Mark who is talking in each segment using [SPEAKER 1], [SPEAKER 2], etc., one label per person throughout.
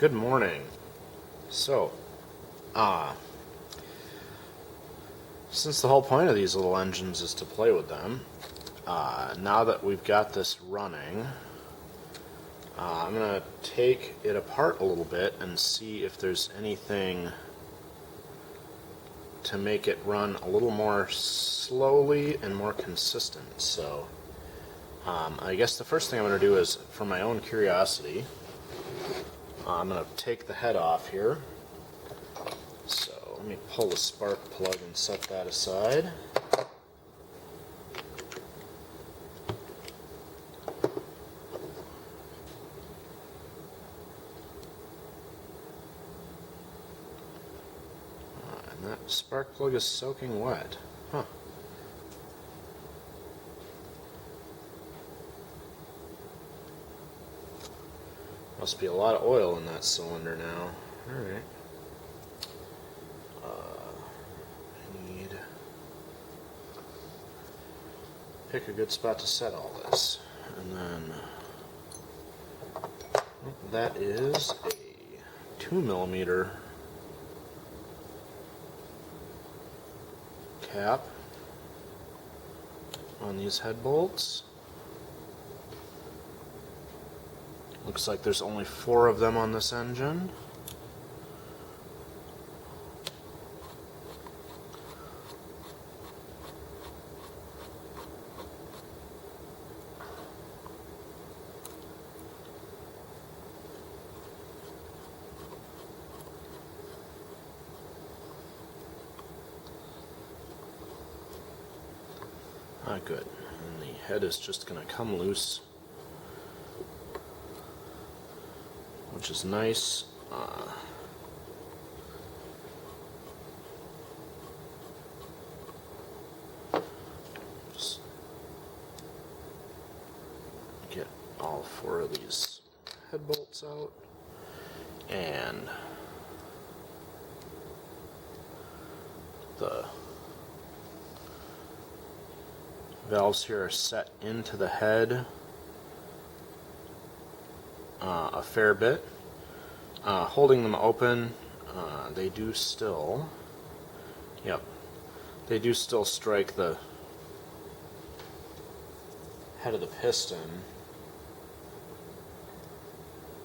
[SPEAKER 1] Good morning. So, since the whole point of these little engines is to play with them, now that we've got this running, I'm going to take it apart a little bit and see if there's anything to make it run a little more slowly and more consistent. So, I guess the first thing I'm going to do is, for my own curiosity, I'm going to take the head off here. So let me pull the spark plug and set that aside. And that spark plug is soaking wet. Huh. Must be a lot of oil in that cylinder now. Alright. I need pick a good spot to set all this. And then that is a 2mm cap on these head bolts. Looks like there's only 4 of them on this engine. Good. And the head is just going to come loose, which is nice. Just get all 4 of these head bolts out, and the valves here are set into the head a fair bit. Holding them open, they do still, they do still strike the head of the piston,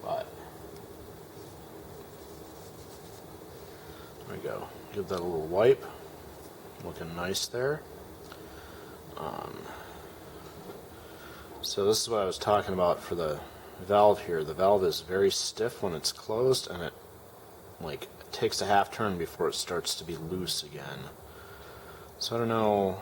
[SPEAKER 1] but there we go. Give that a little wipe. Looking nice there. So this is what I was talking about for the valve here. The valve is very stiff when it's closed, and it takes a half turn before it starts to be loose again. So I don't know.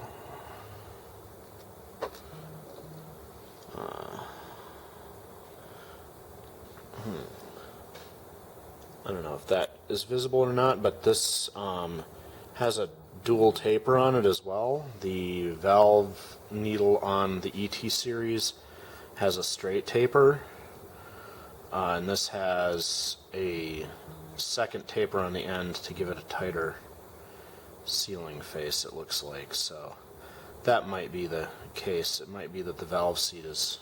[SPEAKER 1] I don't know if that is visible or not, but this has a dual taper on it as well. The valve needle on the ET series has a straight taper, and this has a second taper on the end to give it a tighter sealing face, it looks like. So that might be the case. It might be that the valve seat is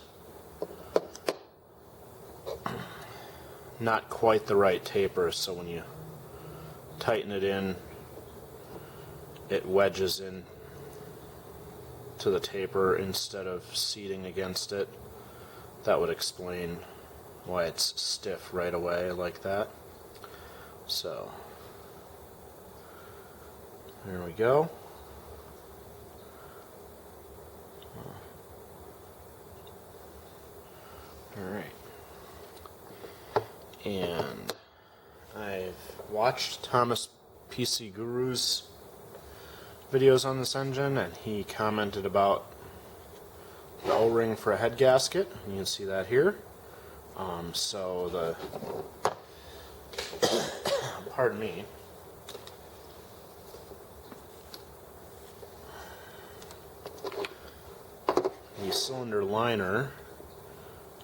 [SPEAKER 1] not quite the right taper, so when you tighten it in, it wedges in to the taper instead of seating against it. That would explain why it's stiff right away like that. So there we go. Alright. And I've watched Thomas PC Guru's videos on this engine, and he commented about the O-ring for a head gasket. You can see that here. So pardon me. The cylinder liner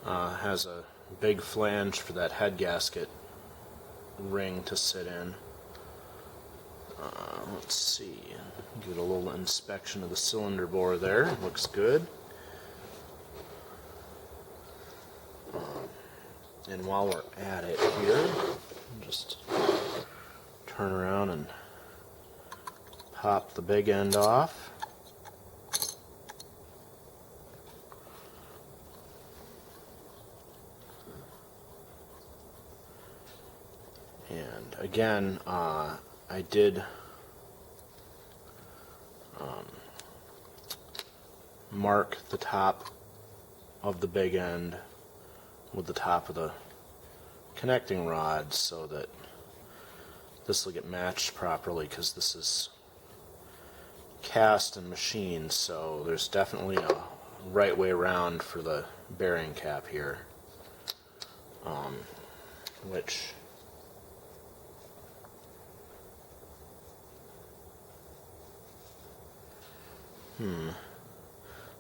[SPEAKER 1] has a big flange for that head gasket ring to sit in. Let's see. Give it a little inspection of the cylinder bore there. Looks good. And while we're at it here, just turn around and pop the big end off. And again, I did mark the top of the big end with the top of the connecting rod so that this will get matched properly, because this is cast and machined, so there's definitely a right way around for the bearing cap here, which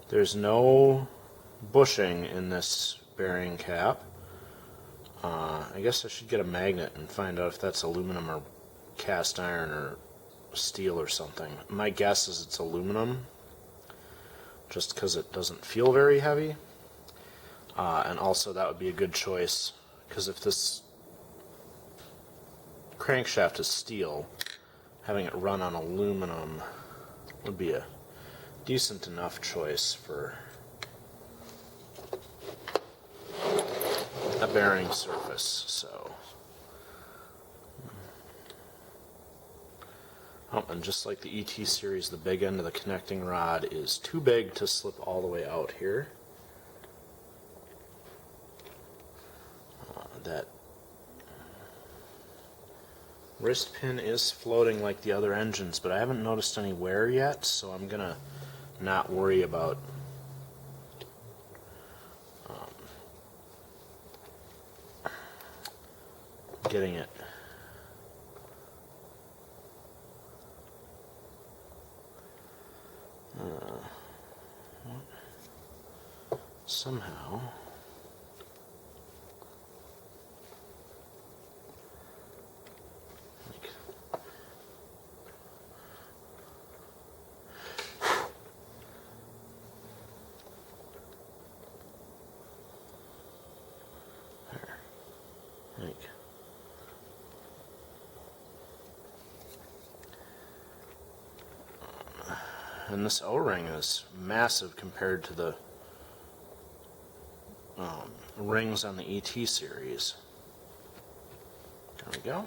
[SPEAKER 1] there's no bushing in this bearing cap. I guess I should get a magnet and find out if that's aluminum or cast iron or steel or something. My guess is it's aluminum, just because it doesn't feel very heavy. And also that would be a good choice, because if this crankshaft is steel, having it run on aluminum would be a decent enough choice for a bearing surface. So, and just like the ET series, the big end of the connecting rod is too big to slip all the way out here. That wrist pin is floating like the other engines, but I haven't noticed any wear yet, so I'm gonna not worry about getting it somehow. And this O-ring is massive compared to the rings on the ET series. There we go.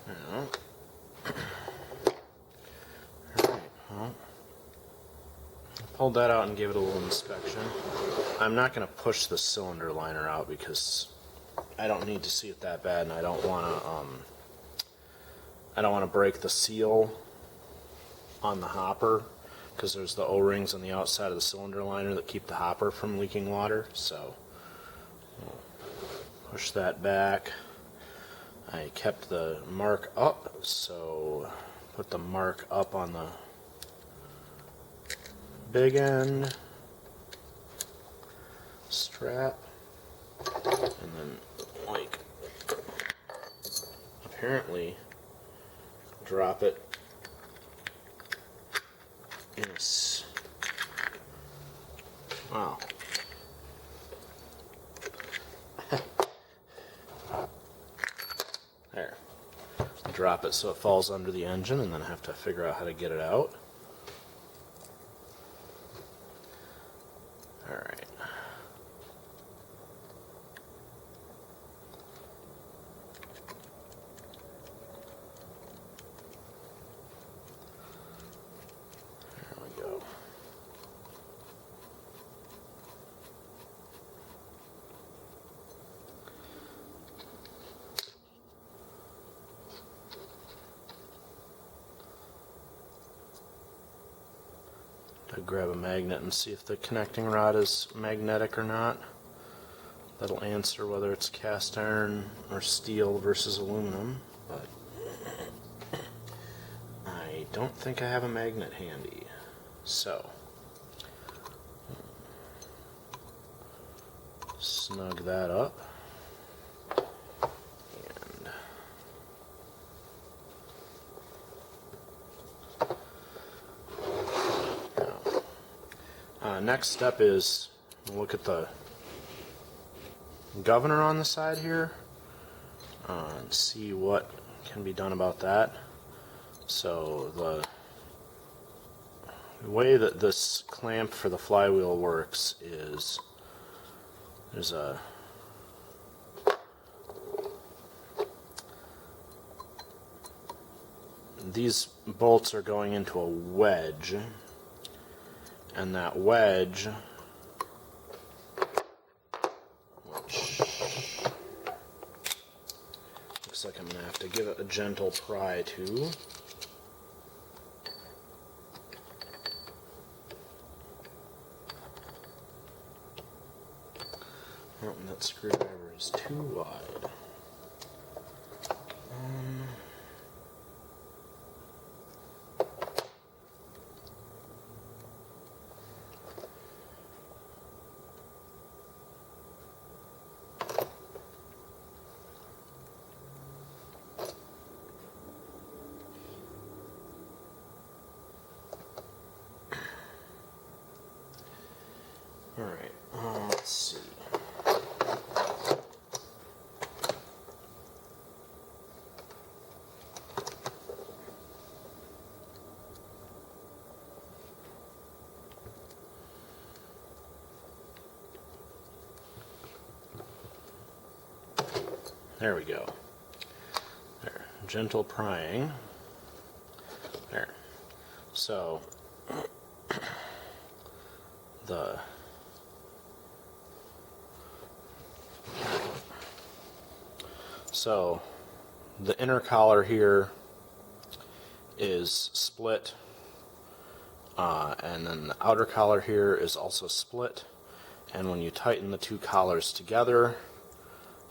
[SPEAKER 1] Now, alright, well, I pulled that out and gave it a little inspection. I'm not going to push the cylinder liner out because I don't need to see it that bad, and I don't want to break the seal on the hopper, because there's the O-rings on the outside of the cylinder liner that keep the hopper from leaking water. So push that back. I kept the mark up, so put the mark up on the big end strap, and then, like, apparently drop it in a wow. There. Drop it so it falls under the engine, and then I have to figure out how to get it out. Alright. To grab a magnet and see if the connecting rod is magnetic or not. That'll answer whether it's cast iron or steel versus aluminum, but I don't think I have a magnet handy. So, snug that up. Next step is look at the governor on the side here and see what can be done about that. So the way that this clamp for the flywheel works is there's these bolts are going into a wedge, and that wedge, which looks like I'm going to have to give it a gentle pry to. Oh, that screwdriver is too wide. Alright, let's see. There we go. There, gentle prying. There. So, the inner collar here is split, and then the outer collar here is also split, and when you tighten the two collars together,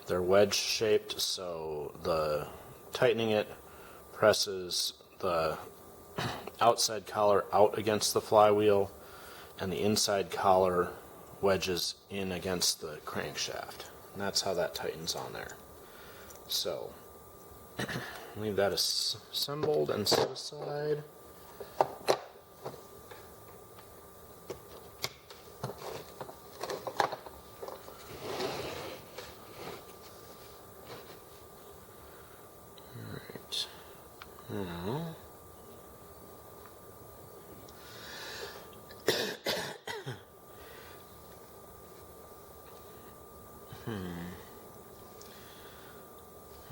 [SPEAKER 1] they're wedge shaped, so the tightening it presses the outside collar out against the flywheel, and the inside collar wedges in against the crankshaft. And that's how that tightens on there. So, leave that assembled and set aside. Alright. Now,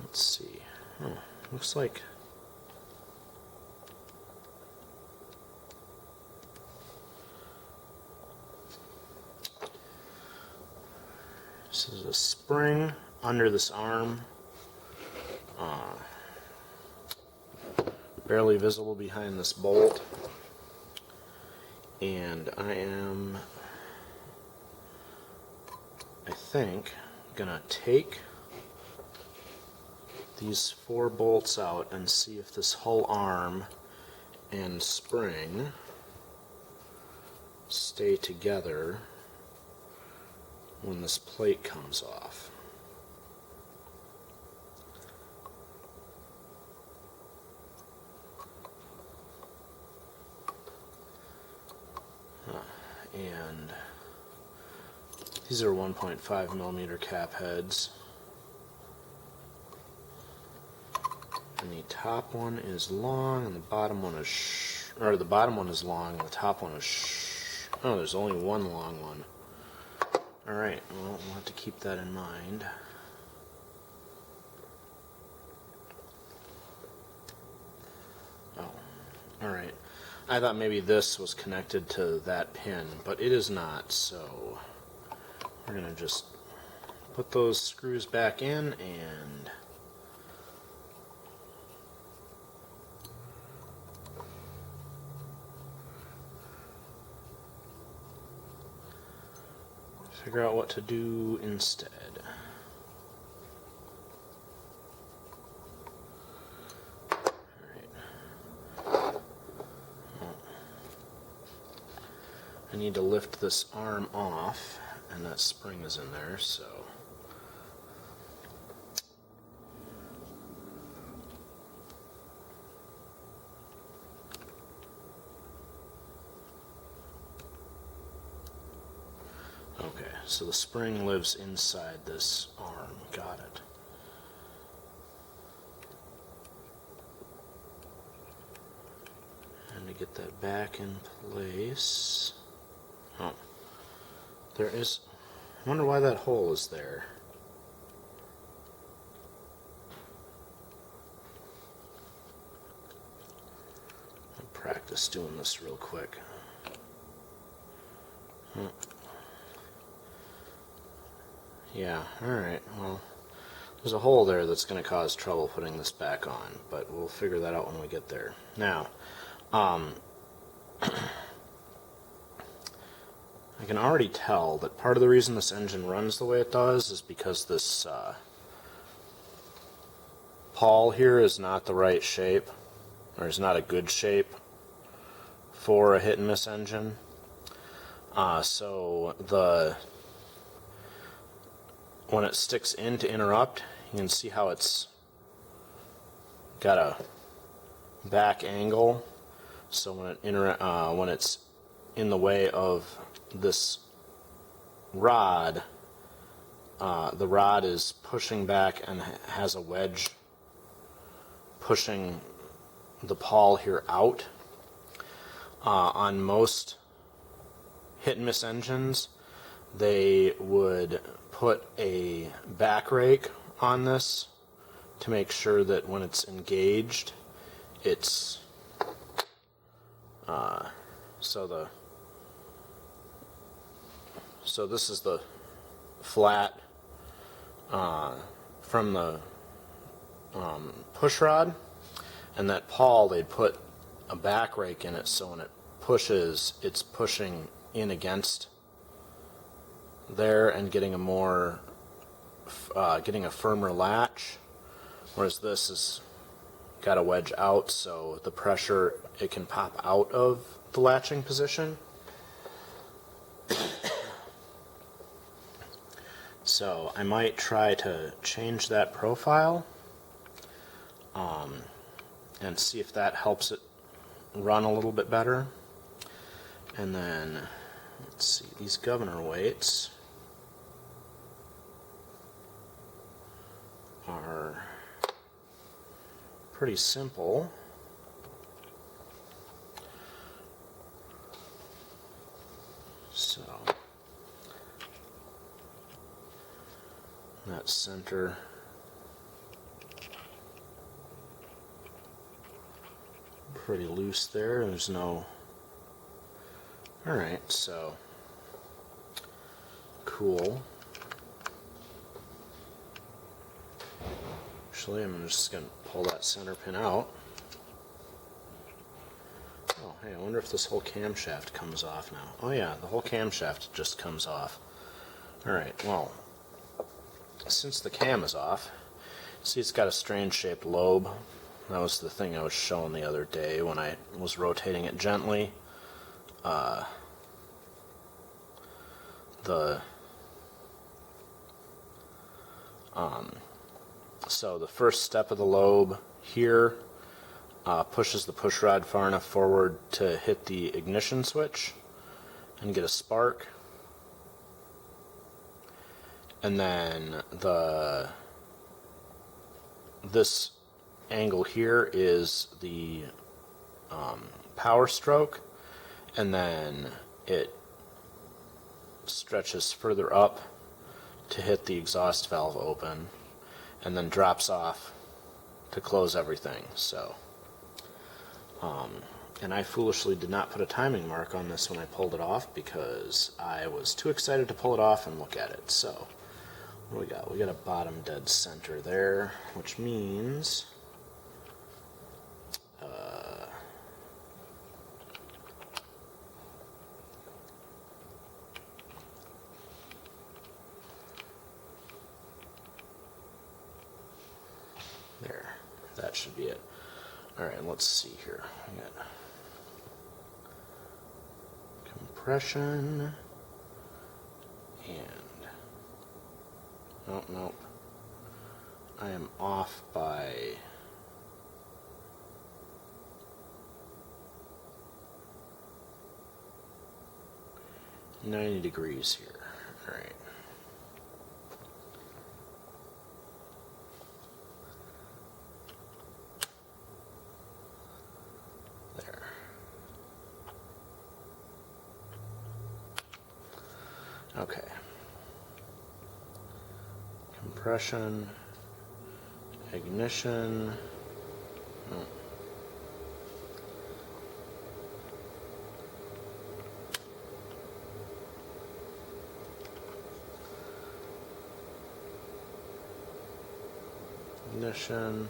[SPEAKER 1] let's see. Oh, looks like this is a spring under this arm, barely visible behind this bolt, and I think, gonna take these 4 bolts out and see if this whole arm and spring stay together when this plate comes off. And these are 1.5 millimeter cap heads. And the top one is long, and the bottom one is the bottom one is long, and the top one is oh, there's only one long one. All right, well, we'll have to keep that in mind. Oh, all right. I thought maybe this was connected to that pin, but it is not. So we're gonna just put those screws back in and figure out what to do instead. Alright. I need to lift this arm off, and that spring is in there, so okay. so the spring lives inside this arm. Got it. And to get that back in place... Oh. There is... I wonder why that hole is there. I'll practice doing this real quick. Yeah, alright, well, there's a hole there that's going to cause trouble putting this back on, but we'll figure that out when we get there. Now, I can already tell that part of the reason this engine runs the way it does is because this pawl here is not the right shape, or is not a good shape for a hit and miss engine. So when it sticks in to interrupt, you can see how it's got a back angle. So when it's in the way of this rod, the rod is pushing back and has a wedge pushing the pawl here out. On most hit and miss engines, they would put a back rake on this to make sure that when it's engaged, it's so this is the flat from the push rod, and that pawl, they'd put a back rake in it, so when it pushes, it's pushing in against there and getting a more getting a firmer latch, whereas this has got a wedge out, so the pressure, it can pop out of the latching position. So I might try to change that profile and see if that helps it run a little bit better. And then, let's see, these governor weights are pretty simple. So, that center pretty loose there. There's no... Alright, so cool. Actually, I'm just going to pull that center pin out. Oh, hey, I wonder if this whole camshaft comes off now. Oh yeah, the whole camshaft just comes off. Alright, well, since the cam is off, see it's got a strange shaped lobe. That was the thing I was showing the other day when I was rotating it gently. So the first step of the lobe here pushes the push rod far enough forward to hit the ignition switch and get a spark. And then this angle here is the power stroke, and then it stretches further up to hit the exhaust valve open, and then drops off to close everything. So, and I foolishly did not put a timing mark on this when I pulled it off because I was too excited to pull it off and look at it. So, what do we got? We got a bottom dead center there, which means there. That should be it. Alright, let's see here. We got compression and nope. I am off by 90 degrees here. All right. There. Okay. Compression, ignition. Oh. Ignition.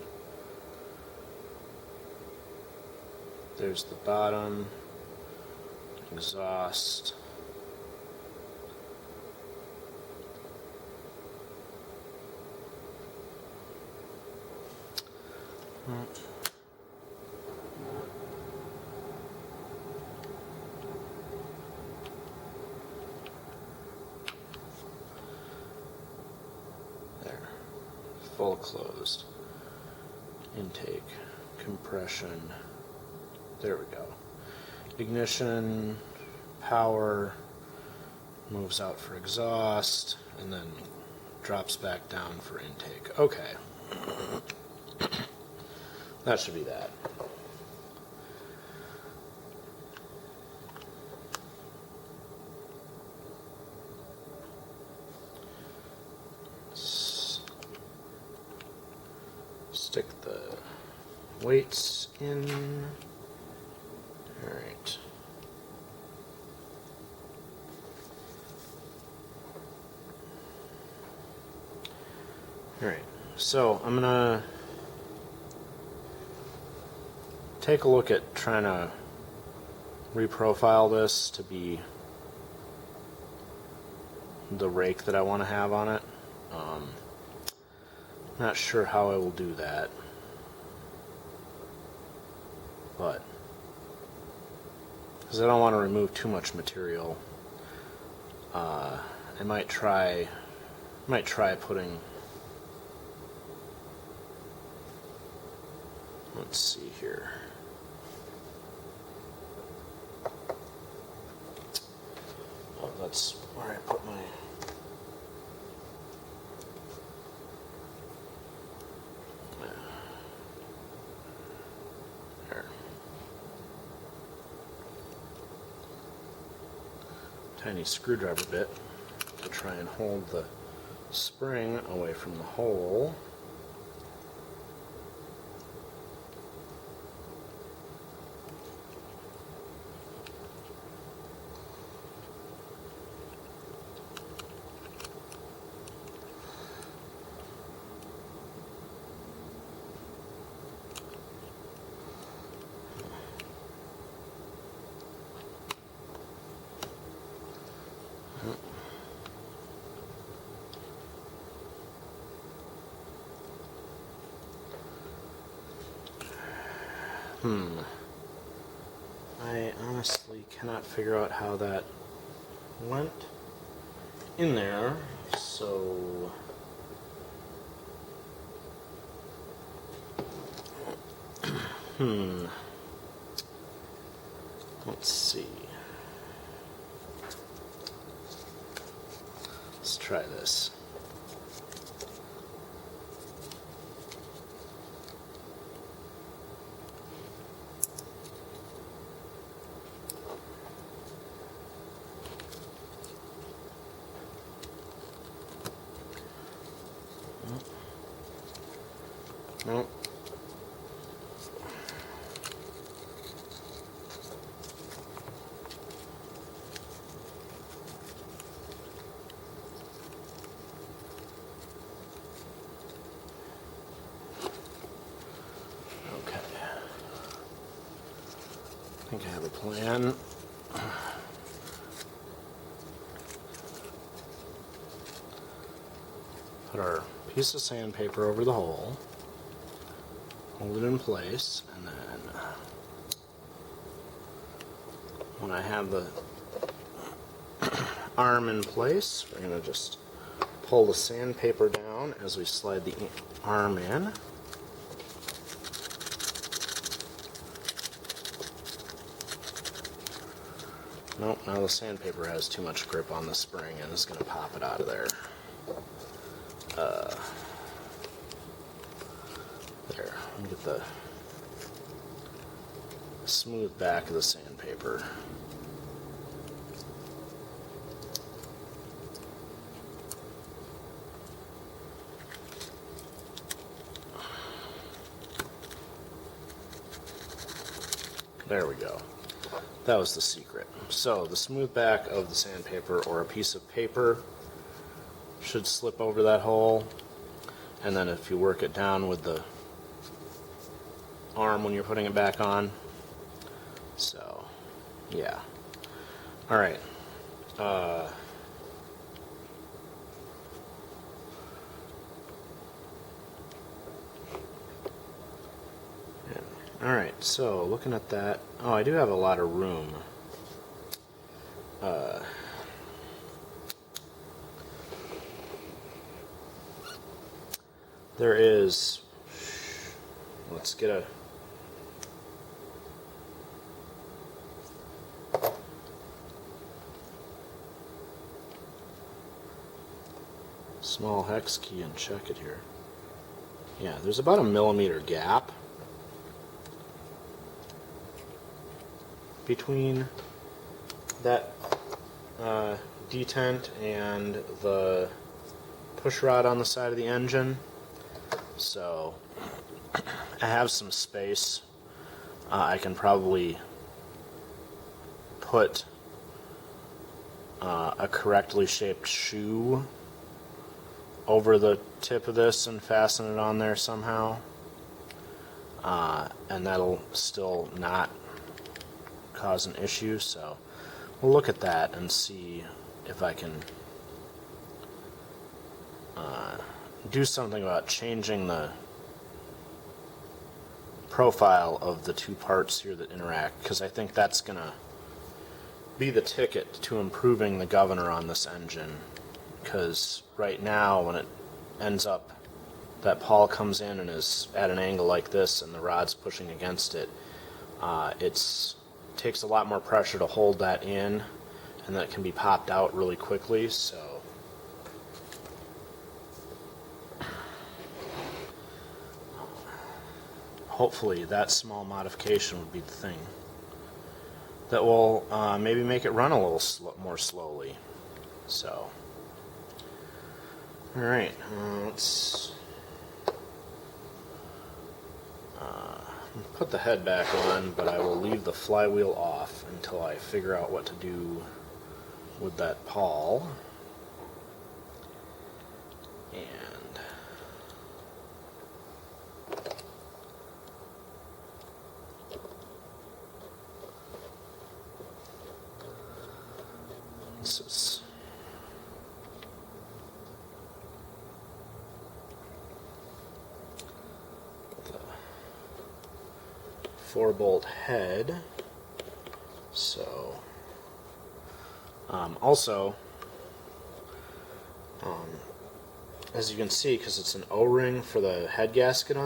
[SPEAKER 1] There's the bottom. Exhaust. There. Full closed. Intake. Compression. There we go. Ignition. Power. Moves out for exhaust. And then drops back down for intake. Okay. That should be that. Stick the weights in. All right. All right. So I'm gonna take a look at trying to reprofile this to be the rake that I want to have on it. Not sure how I will do that, but because I don't want to remove too much material, I might try putting. Let's see here. Oh, that's where I put my. There. Tiny screwdriver bit to try and hold the spring away from the hole. I honestly cannot figure out how that went in there, so let's see. Let's try this. Nope. Okay. I think I have a plan. Put our piece of sandpaper over the hole. Hold it in place, and then when I have the arm in place, we're going to just pull the sandpaper down as we slide the arm in. Nope, now the sandpaper has too much grip on the spring and it's going to pop it out of there. There, let me get the smooth back of the sandpaper. There we go. That was the secret. So the smooth back of the sandpaper or a piece of paper should slip over that hole, and then if you work it down with the arm when you're putting it back on. So yeah. Alright. Alright, so looking at that, oh, I do have a lot of room. There is, let's get a small hex key and check it here. Yeah, there's about a millimeter gap between that detent and the pushrod on the side of the engine. So I have some space. I can probably put a correctly shaped shoe over the tip of this and fasten it on there somehow, and that'll still not cause an issue. So we'll look at that and see if I can do something about changing the profile of the two parts here that interact, because I think that's gonna be the ticket to improving the governor on this engine. Because right now, when it ends up, that pawl comes in and is at an angle like this and the rod's pushing against it, it takes a lot more pressure to hold that in, and that can be popped out really quickly. So hopefully that small modification would be the thing that will maybe make it run a little more slowly. So alright, let's put the head back on, but I will leave the flywheel off until I figure out what to do with that pawl. And this is the 4-bolt head. So also, as you can see, because it's an O-ring for the head gasket on